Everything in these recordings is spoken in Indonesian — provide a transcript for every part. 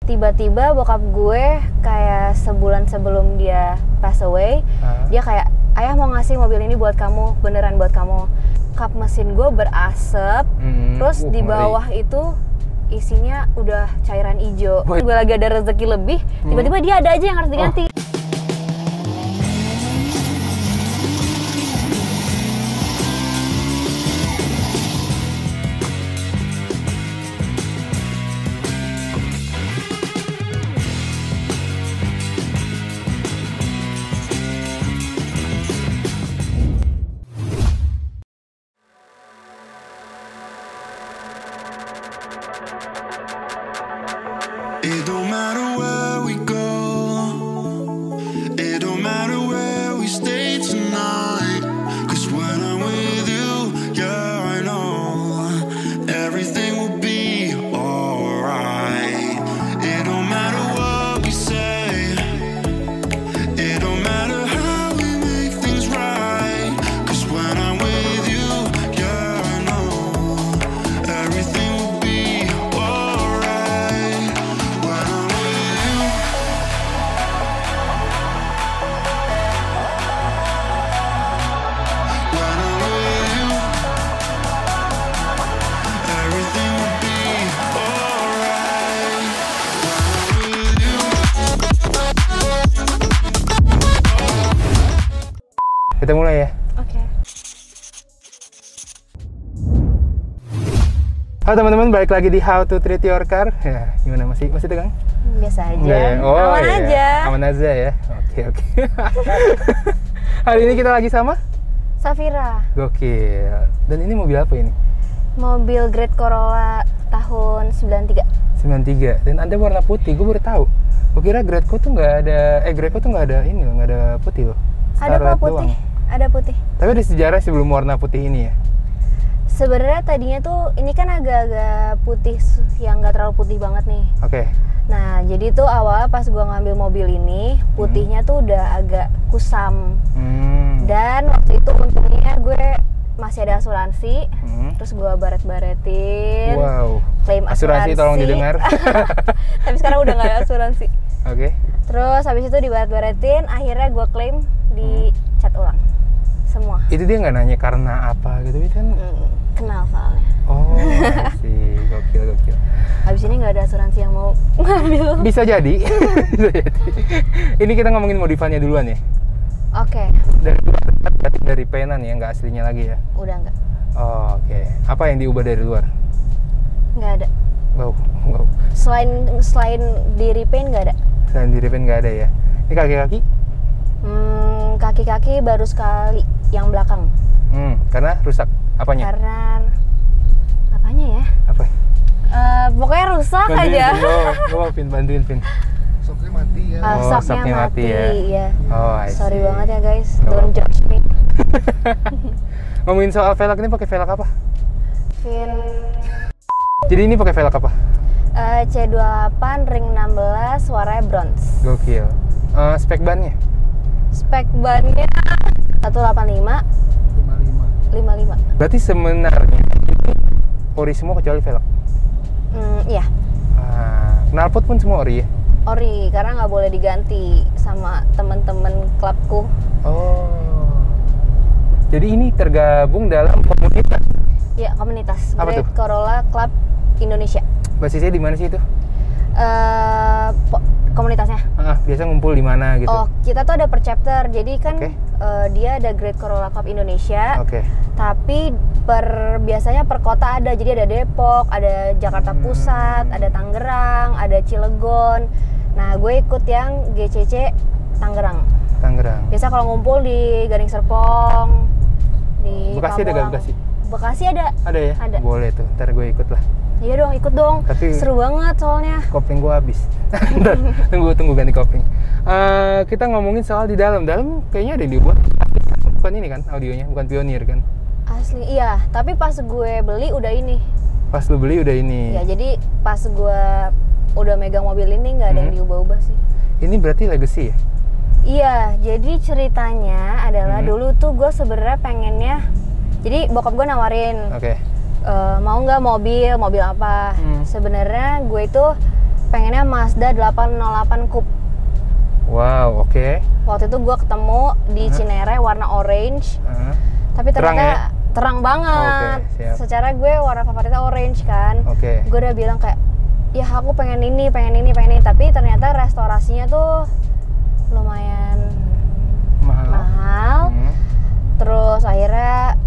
tiba-tiba bokap gue kayak sebulan sebelum dia pass away, dia kayak, ayah mau ngasih mobil ini buat kamu, beneran buat kamu. Kap mesin gue berasap, terus di bawah itu isinya udah cairan hijau. Gue lagi ada rezeki lebih, tiba-tiba dia ada aja yang harus diganti. It don't matter where we go, it don't matter where we stay tonight, 'cause when I'm with you, yeah, I know everything will be alright. It don't matter what we say, it don't matter how we make things right, 'cause when I'm with you, yeah, I know everything will be alright. When I'm with you, when I'm with you, everything will be alright. When I'm with you. Kita mulai ya. Oke. Halo teman-teman, balik lagi di How to Treat Your Car. Ya, gimana, masih tegang? Biasa aja. Enggak ya? Oh, aman iya. aja. Aman aja ya. Oke. Hari ini kita lagi sama Safira, Gokil. Dan ini mobil apa ini? mobil Great Corolla tahun 93. 93. Dan ada warna putih. Gue baru tahu. Gue kira Greatco tuh nggak ada. Greatco tuh nggak ada ini loh, nggak ada putih loh. Ada Starlight kok putih, doang. ada putih. Tapi ada sejarah sebelum warna putih ini ya. Sebenarnya tadinya tuh ini kan agak-agak putih yang nggak terlalu putih banget nih. Oke. Nah, jadi tuh awal pas gua ngambil mobil ini, putihnya tuh udah agak kusam. Dan waktu itu untungnya gue masih ada asuransi, terus gua baret-baretin, Wow. klaim asuransi. Tolong didengar. Tapi sekarang udah nggak ada asuransi. Oke. Terus habis itu dibaret-baretin, akhirnya gua klaim dicat ulang semua. Itu dia nggak nanya karena apa gitu kan? Kenal soalnya. Oh, I see. Gokil. Habis ini nggak ada asuransi yang mau ngambil. Bisa jadi. Bisa jadi. Ini kita ngomongin modifannya duluan ya. Oke, Dari luar, berarti dari penan ya, nggak aslinya lagi ya. udah nggak. Oh, oke. Apa yang diubah dari luar? Nggak ada. Wow. Selain di repaint nggak ada. Selain di repaint nggak ada ya. Ini kaki-kaki? Kaki-kaki baru sekali yang belakang. Karena rusak. Apanya? Karena apanya ya? Apa? Pokoknya rusak aja. Bantuin, Vin. Soknya mati ya. Soknya mati ya. Iya. Oh, I see. Sorry banget ya guys. Nggak Don't apa-apa. judge me. Ngomongin soal velg ini, pakai velg apa? Vin. Jadi ini pakai velg apa? C28 ring 16 warnanya bronze. Gokil. Spek bannya? Spek bannya 185 55. Berarti sebenarnya ini ori semua kecuali velg. Iya. Knalpot pun semua ori ya? Ori, karena nggak boleh diganti sama temen-temen klubku. Oh. Jadi ini tergabung dalam komunitas. Ya, komunitas Apa Great tuh? Corolla Club Indonesia. Basisnya di mana sih itu? Komunitasnya. Biasa ngumpul di mana gitu? Oh, kita tuh ada per chapter. Jadi kan Oke. dia ada Great Corolla Club Indonesia. Oke. Tapi biasanya per kota ada. Jadi ada Depok, ada Jakarta Pusat, ada Tangerang, ada Cilegon. Nah, gue ikut yang GCC Tangerang. Biasa kalau ngumpul di Gading Serpong, di Bekasi ada Pamulang. nggak Bekasi? Bekasi ada. Ada ya? Ada. Boleh tuh, ntar gue ikut lah. Iya dong, ikut dong. Tapi- seru banget soalnya. Kopling gue habis. Ntar, tunggu ganti kopling. Kita ngomongin soal di dalam. Dalam kayaknya ada yang diubah. Bukan ini kan audionya, bukan Pioneer kan? Asli, iya. Tapi pas gue beli udah ini. Pas lu beli udah ini. Ya, jadi pas gue udah megang mobil ini nggak ada yang diubah-ubah sih. Ini berarti legacy ya? Iya, jadi ceritanya adalah dulu tuh gue sebenarnya pengennya. Jadi bokap gue nawarin, Oke. mau nggak mobil apa? Sebenarnya gue itu pengennya Mazda 808 Coupe. Wow, oke. Waktu itu gue ketemu di Cinere warna orange, tapi ternyata terang banget. Siap. Secara gue warna favoritnya orange kan. Oke. Gue udah bilang kayak, ya aku pengen ini, tapi ternyata restorasinya tuh lumayan mahal. Terus akhirnya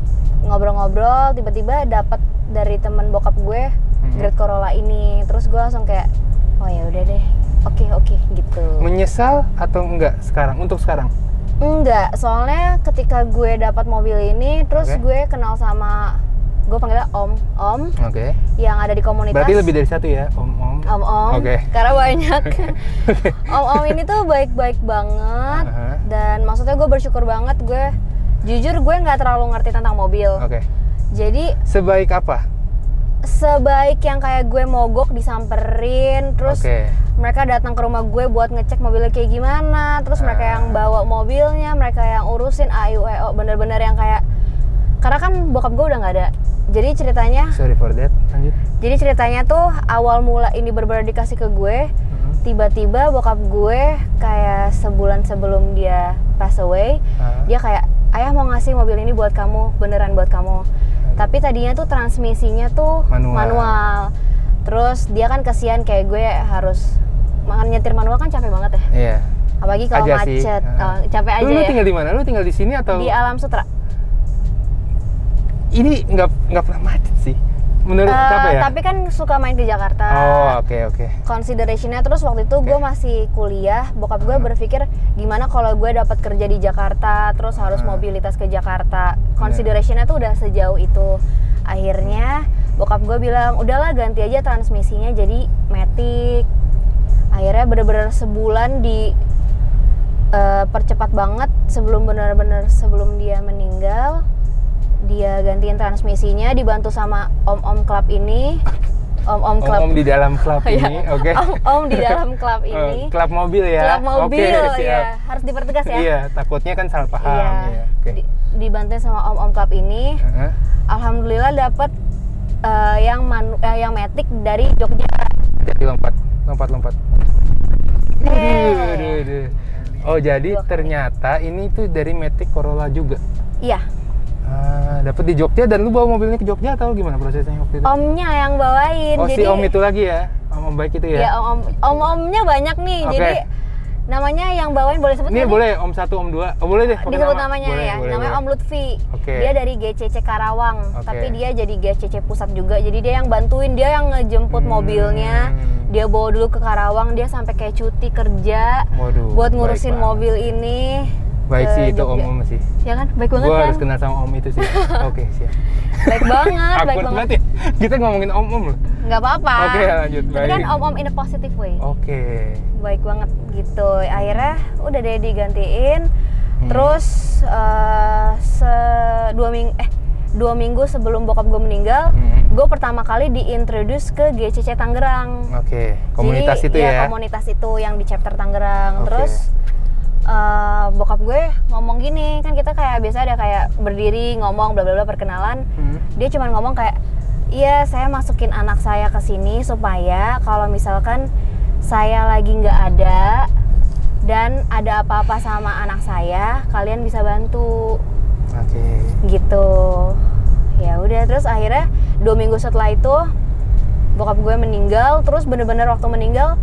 ngobrol-ngobrol, tiba-tiba dapat dari temen bokap gue Great Corolla ini. Terus gue langsung kayak, oh ya udah deh, oke gitu. Menyesal atau enggak sekarang? Untuk sekarang? Enggak, soalnya ketika gue dapat mobil ini, terus gue kenal sama, gue panggilnya Om, yang ada di komunitas. Berarti lebih dari satu ya, Om. Karena banyak. Om ini tuh baik-baik banget, dan maksudnya gue bersyukur banget. Gue jujur gue nggak terlalu ngerti tentang mobil. Jadi sebaik apa? Sebaik yang kayak gue mogok disamperin, terus mereka datang ke rumah gue buat ngecek mobilnya kayak gimana, terus mereka yang bawa mobilnya, mereka yang urusin AIU-EO, bener-bener yang kayak, karena kan bokap gue udah nggak ada. Jadi ceritanya, sorry for that, lanjut. Jadi ceritanya tuh awal mula ini bener-bener dikasih ke gue, tiba-tiba bokap gue kayak sebulan sebelum dia pass away, dia kayak, ayah mau ngasih mobil ini buat kamu, beneran buat kamu. Tapi tadinya tuh transmisinya tuh manual. Terus dia kan kesian kayak gue harus nyetir manual kan capek banget ya. Iya. Apalagi kalau macet, capek aja. Lu tinggal di mana? Lu tinggal di sini atau? Di Alam Sutra. Ini nggak pernah macet sih. Menurut capek ya? Tapi kan suka main ke Jakarta. Oh, oke. Considerationnya terus waktu itu gue masih kuliah, bokap gue berpikir gimana kalau gue dapat kerja di Jakarta, terus harus mobilitas ke Jakarta. Considerationnya tuh udah sejauh itu. Akhirnya bokap gue bilang, udahlah ganti aja transmisinya jadi Matic. Akhirnya bener-bener sebulan di percepat banget sebelum sebelum dia meninggal. Dia gantiin transmisinya, dibantu sama om-om klub ini. Om di dalam klub ini, oke. Om di dalam klub ini. Klub mobil ya. Klub mobil, ya. Harus dipertegas ya. Iya, takutnya kan salah paham. Iya. Dibantuin sama om-om klub ini. Alhamdulillah dapat yang Matic dari Jogja. Jadi lompat. Oh, jadi ternyata ini tuh dari Matic Corolla juga. Iya. Dapat di Jogja, dan lu bawa mobilnya ke Jogja atau gimana prosesnya waktu itu? Omnya yang bawain. Oh, jadi, si om itu lagi ya? Om baik itu ya? Iya, omnya banyak nih. Jadi namanya yang bawain boleh sebut ini boleh, Om 1, Om 2. Oh, boleh deh. Disebut namanya ya. Namanya Om Lutfi. Dia dari GCC Karawang, tapi dia jadi GCC pusat juga. Jadi dia yang bantuin, dia yang ngejemput mobilnya. Dia bawa dulu ke Karawang, dia sampai kayak cuti kerja buat ngurusin mobil ini. Baik sih itu om sih. Ya kan, baik banget kan. Gue harus kenal sama om itu sih. Oke, siap. Baik banget, baik banget. Ya. Kita ngomongin om loh. Nggak apa-apa. Oke, lanjut. Tapi kan om in a positive way. Oke. Baik banget gitu. Akhirnya udah deh digantiin. Terus 2 minggu sebelum bokap gue meninggal, gue pertama kali diintroduce ke GCC Tangerang. Komunitas. Jadi, itu ya? Iya, komunitas itu yang di chapter Tangerang. Terus bokap gue ngomong gini, kan kita kayak biasa ada kayak berdiri ngomong bla bla bla perkenalan. Dia cuma ngomong kayak, iya saya masukin anak saya ke sini supaya kalau misalkan saya lagi nggak ada dan ada apa-apa sama anak saya, kalian bisa bantu. Gitu. Ya udah, terus akhirnya 2 minggu setelah itu bokap gue meninggal. Terus bener-bener waktu meninggal,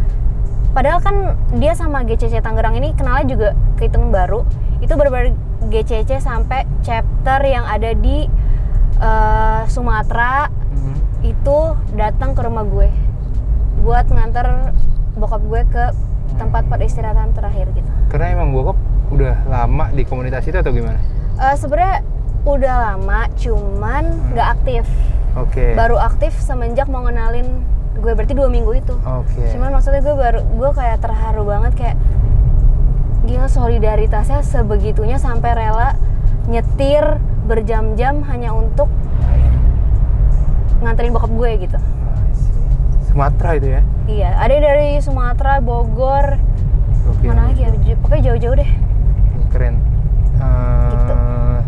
padahal kan dia sama GCC Tangerang ini kenalnya juga kehitung baru. Itu benar-benar GCC sampai chapter yang ada di Sumatera itu datang ke rumah gue buat nganter bokap gue ke tempat peristirahatan terakhir gitu. Karena emang bokap udah lama di komunitas itu atau gimana? Sebenarnya udah lama, cuman nggak aktif. Baru aktif semenjak mau ngenalin gue, berarti 2 minggu itu. Cuman maksudnya gue kayak terharu banget, kayak gila solidaritasnya sebegitunya sampai rela nyetir berjam-jam hanya untuk nganterin bokap gue gitu. Sumatera itu ya? Iya, ada dari Sumatera, Bogor, mana lagi ya, pokoknya jauh-jauh deh. Keren. Gitu.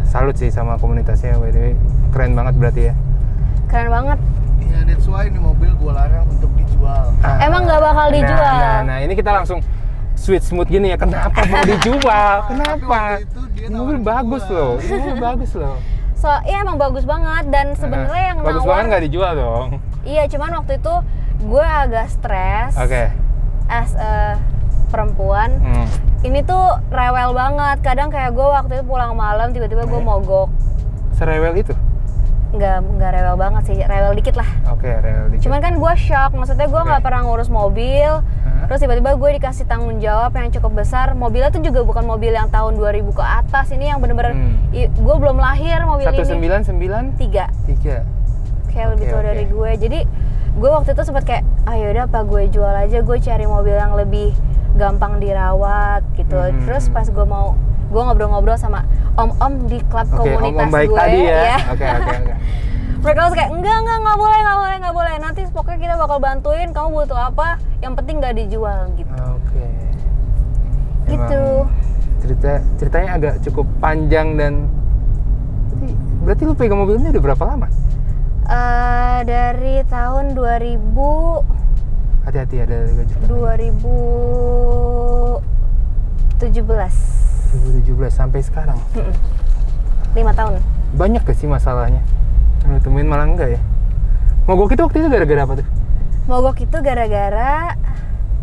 Salut sih sama komunitasnya, by the way. Keren banget berarti ya? Keren banget. Ya, that's why ini mobil gue larang untuk dijual. dijual. Emang nggak bakal dijual. Nah, ini kita langsung sweet smooth gini ya. Kenapa mau dijual? Kenapa? Tapi waktu itu dia Ini mobil bagus loh. Ini mobil bagus loh. So, iya emang bagus banget dan sebenarnya yang bagus nawar banget nggak dijual dong. iya, cuman waktu itu gue agak stres Oke. as a perempuan. Ini tuh rewel banget. Kadang kayak gue waktu itu pulang malam tiba-tiba gue mogok. Serewel itu? Nggak rewel banget sih, rewel dikit lah. Oke, rewel dikit. Cuman kan gue shock, maksudnya gue nggak pernah ngurus mobil. Terus tiba-tiba gue dikasih tanggung jawab yang cukup besar. Mobilnya tuh juga bukan mobil yang tahun 2000 ke atas. Ini yang bener-bener gue belum lahir mobil 1993. ini. Kayak lebih tua dari gue. Jadi gue waktu itu sempat kayak, yaudah apa gue jual aja, gue cari mobil yang lebih gampang dirawat gitu. Terus pas gue ngobrol-ngobrol sama om-om di klub komunitas om baik gue tadi ya. ya. Oke. Mereka langsung kayak enggak boleh. Nanti pokoknya kita bakal bantuin, kamu butuh apa, yang penting nggak dijual gitu. Oke. Gitu. Ceritanya agak cukup panjang dan berarti lu pegang mobil ini udah berapa lama? Dari tahun 2000 Hati-hati ada gajah. 2017 sampai sekarang. 5 tahun. Banyak gak sih masalahnya? Lu temuin malah enggak ya? Mogok itu waktu itu gara-gara apa tuh? Mogok itu gara-gara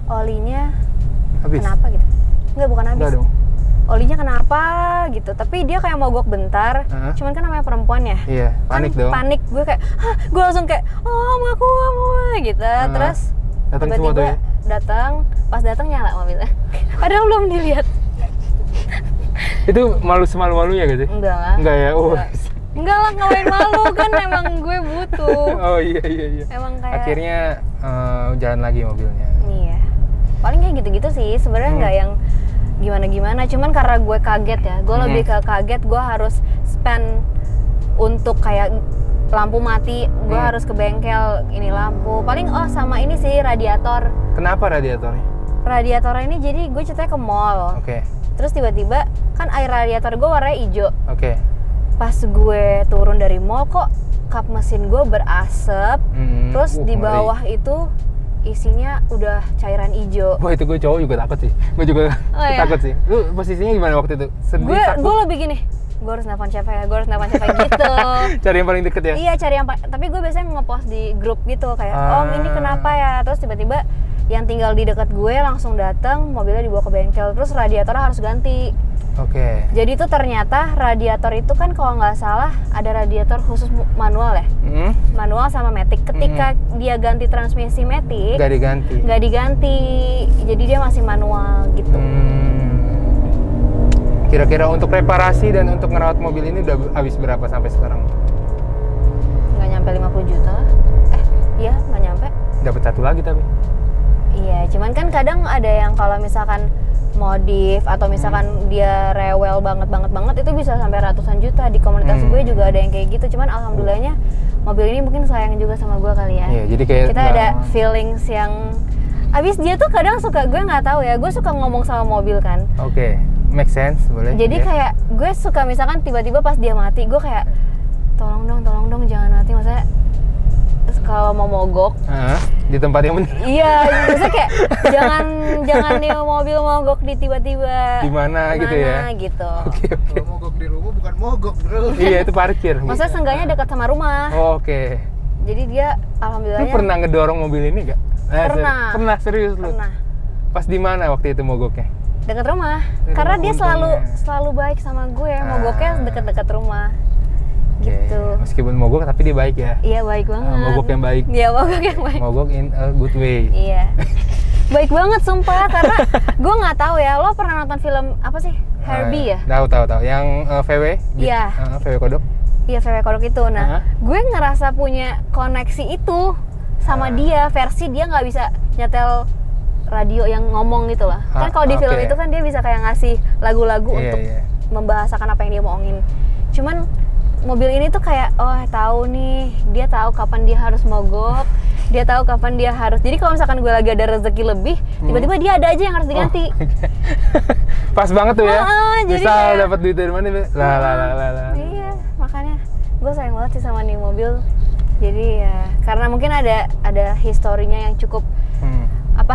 olinya Habis? kenapa gitu? Enggak, bukan habis. Enggak dong. Olinya kenapa gitu, tapi dia kayak mogok bentar. Cuman kan namanya perempuan ya. Iya, panik kan dong. Panik, gue kayak, gue langsung kayak, mau aku gitu. Terus datang semua tuh ya? Pas datang nyala mobilnya. Padahal belum dilihat. Itu malu semalu-malunya gitu? Enggak lah. Enggak ya? Enggak lah, ngapain malu, kan emang gue butuh. Oh iya. Emang kayak akhirnya jalan lagi mobilnya. Iya. Paling kayak gitu-gitu sih. Sebenarnya nggak yang gimana-gimana. Cuman karena gue kaget ya. Gue lebih ke kaget. Gue harus spend untuk kayak lampu mati. Gue harus ke bengkel ini lampu. Paling sama ini sih radiator. Kenapa radiatornya? Radiator ini jadi gue ceritanya ke mall. Oke. Terus tiba-tiba kan air radiator gue warnanya hijau. Oke. Pas gue turun dari mall kok kap mesin gue berasap. Terus di bawah itu isinya udah cairan hijau. Wah, itu gue cowok juga takut sih. Gue juga takut sih. Lu posisinya gimana waktu itu? Sedih, takut? Gue lebih gini, gue harus nelfon siapa ya gitu. Cari yang paling deket ya? Iya, cari yang tapi gue biasanya ngepost di grup gitu kayak, ini kenapa ya? Terus tiba-tiba yang tinggal di dekat gue langsung datang, mobilnya dibawa ke bengkel, terus radiatornya harus ganti. Oke. Jadi itu ternyata radiator itu kan kalau nggak salah ada radiator khusus manual ya, manual sama matic. Ketika dia ganti transmisi matic, nggak diganti, jadi dia masih manual gitu. Kira-kira untuk reparasi dan untuk ngerawat mobil ini udah habis berapa sampai sekarang? Nggak nyampe 50 juta lah. Iya nggak nyampe. Dapat satu lagi tapi. Iya, cuman kan kadang ada yang kalau misalkan modif atau misalkan dia rewel banget itu bisa sampai ratusan juta. Di komunitas gue juga ada yang kayak gitu. Cuman alhamdulillahnya mobil ini mungkin sayang juga sama gue kali ya. Iya, jadi kayak kita ada feelings yang abis dia tuh kadang suka, gue nggak tahu ya, gue suka ngomong sama mobil kan. Oke, make sense, boleh. Jadi kayak gue suka misalkan tiba-tiba pas dia mati, gue kayak tolong dong jangan mati, maksudnya kalau mau mogok di tempat yang benar. Iya, maksudnya kayak jangan nih mobil mogok di tiba-tiba di mana gitu ya. Gitu. Oke. Kalau mogok di rumah bukan mogok, bro. Iya, itu parkir. Maksudnya seenggaknya dekat sama rumah. Oke. Jadi dia alhamdulillahnya. Lu pernah ngedorong mobil ini nggak? Pernah, serius lu? Pernah. Pas di mana waktu itu mogoknya? Dekat rumah. Karena dia selalu baik sama gue. Mogoknya dekat-dekat rumah. Gitu. Meskipun mogok tapi dia baik ya? Iya, baik banget. Mogok yang baik. Iya, mogok yang baik. Mogok in a good way. Iya. Baik banget sumpah, karena gue nggak tahu ya, lo pernah nonton film apa sih? Herbie ya? Tahu. Yang VW? Iya. VW Kodok? Iya, VW Kodok itu. Nah, gue ngerasa punya koneksi itu sama dia, versi dia nggak bisa nyetel radio yang ngomong gitu lah. Kan kalau di film itu kan dia bisa kayak ngasih lagu-lagu untuk membahasakan apa yang dia mau omongin. Cuman mobil ini tuh kayak, tahu nih, dia tahu kapan dia harus mogok, dia tahu kapan dia harus. Jadi kalau misalkan gue lagi ada rezeki lebih, tiba-tiba dia ada aja yang harus diganti. Pas banget tuh ya. Bisa kayak, dapat duit dari mana? Lah. Iya, makanya gue sayang banget sih sama nih mobil. Jadi ya karena mungkin ada historinya yang cukup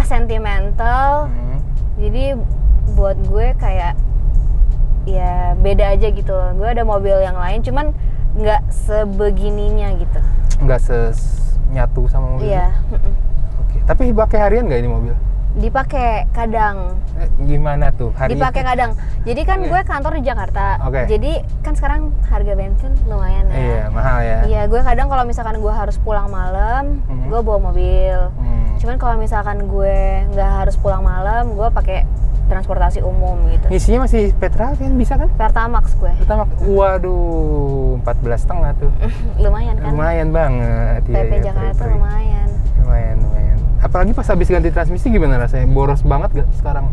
sentimental. Jadi buat gue kayak ya beda aja gitu loh. Gue ada mobil yang lain cuman nggak sebegininya gitu. Nggak nyatu sama mobil. Iya. Oke. Tapi pakai harian nggak ini mobil? Dipakai kadang. Gimana tuh harian? Dipakai kadang. Jadi kan gue kantor di Jakarta. Jadi kan sekarang harga bensin lumayan ya. Iya, mahal ya. Iya, gue kadang kalau misalkan gue harus pulang malam, gue bawa mobil. Cuman kalau misalkan gue nggak harus pulang malam, gue pakai transportasi umum gitu. Ngisinya masih petrol kan bisa kan? Pertamax gue. Pertamax. Waduh, 14,5 tuh. Lumayan kan? Lumayan banget. PP ya, Jakarta lumayan. Lumayan. Apalagi pas habis ganti transmisi gimana rasanya? Boros banget gak sekarang?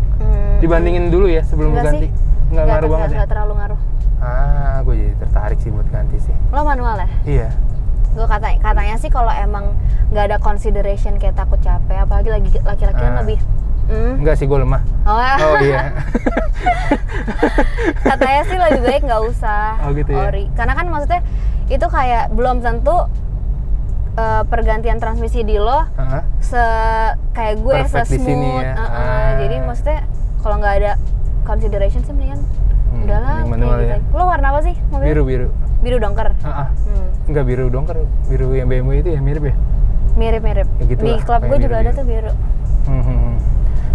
Dibandingin dulu ya sebelum ganti? Nggak ngaruh banget ya? Nggak terlalu ngaruh. Gue jadi tertarik sih buat ganti sih. Lo manual ya? Iya. Gue katanya sih kalau emang nggak ada consideration kayak takut capek, apalagi laki-laki kan lebih. Enggak sih, gue lemah. Oh iya. Katanya sih lebih baik nggak usah gitu ya? ori. Karena kan maksudnya itu kayak belum tentu pergantian transmisi di lo kayak gue se-smooth ya. Jadi maksudnya kalau nggak ada consideration sih mendingan udahlah manual gitu. Ya. Lo warna apa sih mobil? Biru dongker? Enggak biru dongker, biru yang BMW itu ya mirip ya? Mirip ya gitu di lah, klub gue juga ada tuh biru.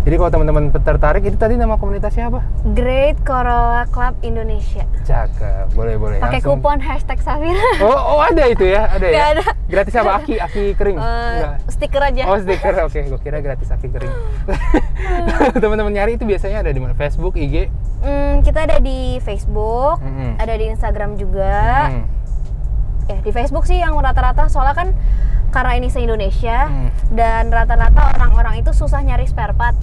Jadi kalau teman-teman tertarik, itu tadi nama komunitasnya apa? Great Corolla Club Indonesia. Cakep, boleh. Pakai kupon #Safira. Oh ada itu ya? Ada ya? Gak ada. Gratis apa? Aki kering? Stiker aja. Oh stiker, oke. Gue kira gratis aki kering. Teman-teman nyari itu biasanya ada di mana? Facebook, IG? Kita ada di Facebook, ada di Instagram juga. Ya di Facebook sih yang rata-rata, soalnya kan karena ini se-Indonesia dan rata-rata orang-orang itu susah nyari spare part.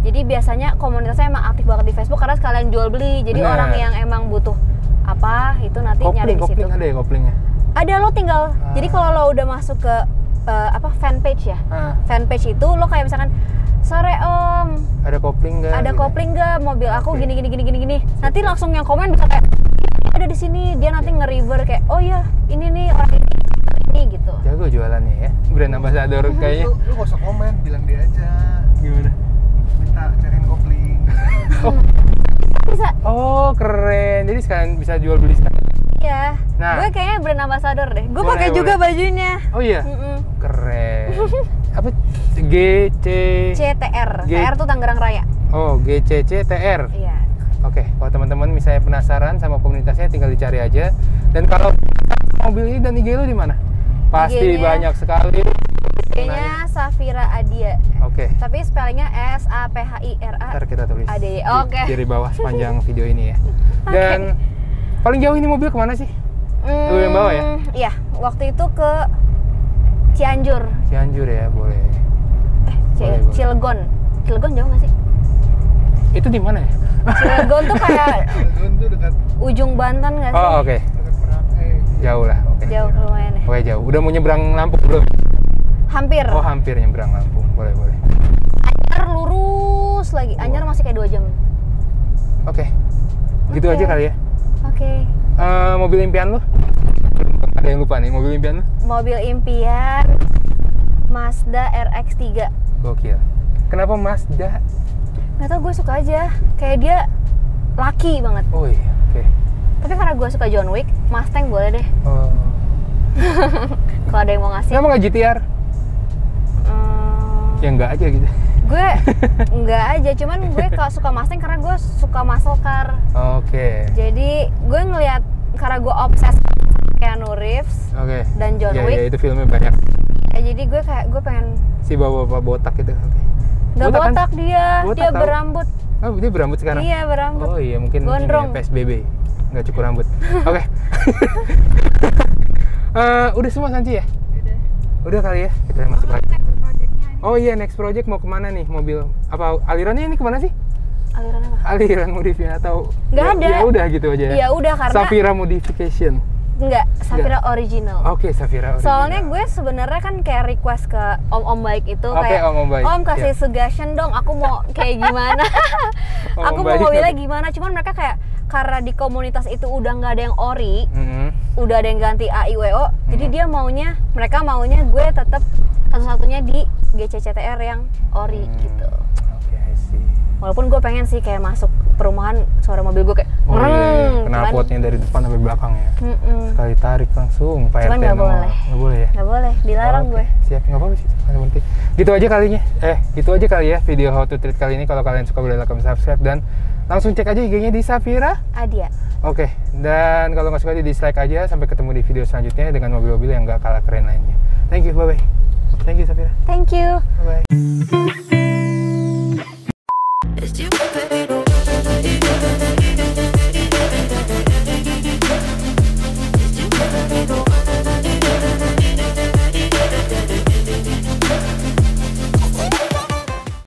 Jadi biasanya komunitasnya emang aktif banget di Facebook karena sekalian jual beli. Jadi orang yang emang butuh apa itu nanti nyari di situ. Kopling ada ya koplingnya? Ada, lo tinggal. Jadi kalau lo udah masuk ke fanpage ya. Fanpage itu lo kayak misalkan sore om. Ada kopling nggak? Ada kopling nggak? Mobil aku gini. Nanti langsung yang komen bisa kayak ada di sini. Dia nanti nge-review kayak oh iya ini nih orang ini gitu. Jago jualannya ya, brand ambassador kayaknya. Lu gak usah komen, bilang dia aja. Gimana? Minta cariin kopling. Bisa. Oh keren, jadi sekarang bisa jual beli sekarang. Iya. Gue kayaknya brand ambassador deh. Gue pakai juga bajunya. Oh iya. Keren. Apa? CTR. TR tuh Tangerang Raya. Oh GCCTR. Iya. Oke, kalau teman-teman misalnya penasaran sama komunitasnya tinggal dicari aja. Dan kalau mobil ini dan IG lu di mana? Pasti banyak sekali. IG-nya Safira Adia. Oke. Tapi spellingnya SAPHIRA. Ntar kita tulis di bawah sepanjang video ini ya. Dan paling jauh ini mobil kemana sih? Lu yang bawa ya? Iya, waktu itu ke Cianjur. Cianjur ya, boleh. Cilegon. Cilegon jauh nggak sih? Itu di mana ya? Cilegon tuh kayak Cilegon tuh dekat ujung Banten nggak sih? Oh oke. dekat Merauke. Jauh lah. Jauh lumayan ya. Oke jauh. Udah mau nyebrang Lampung belum? Hampir. Oh hampir nyebrang Lampung. Boleh. Anyar lurus lagi. Anyar masih kayak 2 jam. Oke. Gitu aja kali ya. Oke. Mobil impian lu? Ada yang lupa nih, mobil impian lu? Mobil impian Mazda RX-3. Gokil. Kenapa Mazda? Gak tau, gue suka aja. Kayak dia laki banget. Oh iya, oke. Tapi karena gue suka John Wick, Mustang boleh deh. Oh. Kalau ada yang mau ngasih. Kenapa nggak GTR? Ya enggak aja gitu. Gue enggak aja, cuman gue kalau suka Mustang karena gue suka muscle car. Oke. Jadi gue ngelihat karena gue obses Keanu Reeves dan John Wick. Iya, itu filmnya banyak. Ya, jadi gue pengen si bapak botak itu. Gak botak kan? dia Botak, berambut. Oh, dia berambut sekarang? Iya, berambut. Oh iya, mungkin gondrong. Ini PSBB, nggak cukur rambut. Oke. Udah semua Sanci ya? Udah kali ya, kita masuk lagi. Oh iya, next project mau kemana nih mobil? Apa alirannya ini kemana sih? Aliran apa? Aliran modifnya atau? Nggak ada. Ya udah gitu aja ya? Ya udah karena Safira Modification. Enggak, Safira Original. Oke, Safira Original. Soalnya gue sebenarnya kan kayak request ke om-om baik itu kayak Om baik. Om kasih suggestion dong, aku mau kayak gimana. Aku mau mobilnya gimana, cuman mereka kayak karena di komunitas itu udah nggak ada yang ori, udah ada yang ganti AIWO, jadi mereka maunya gue tetap satu-satunya di GCCTR yang ori gitu. Oke, I see. Walaupun gue pengen sih kayak masuk perumahan suara mobil gue kayak knalpotnya dari depan sampai belakang ya. Sekali tarik langsung Pak Cuman RT nggak boleh. Nggak boleh ya? Nggak boleh, dilarang gue. Siap, nggak apa-apa sih, yang penting. Gitu aja kalinya. Gitu aja kali ya video how to treat kali ini. Kalau kalian suka boleh like, comment, subscribe, dan langsung cek aja IG-nya di Safira Adia. Oke, dan kalau nggak suka di dislike aja. Sampai ketemu di video selanjutnya dengan mobil-mobil yang nggak kalah keren lainnya. Thank you, bye-bye. Thank you, Safira. Thank you. Bye-bye. It's you, baby.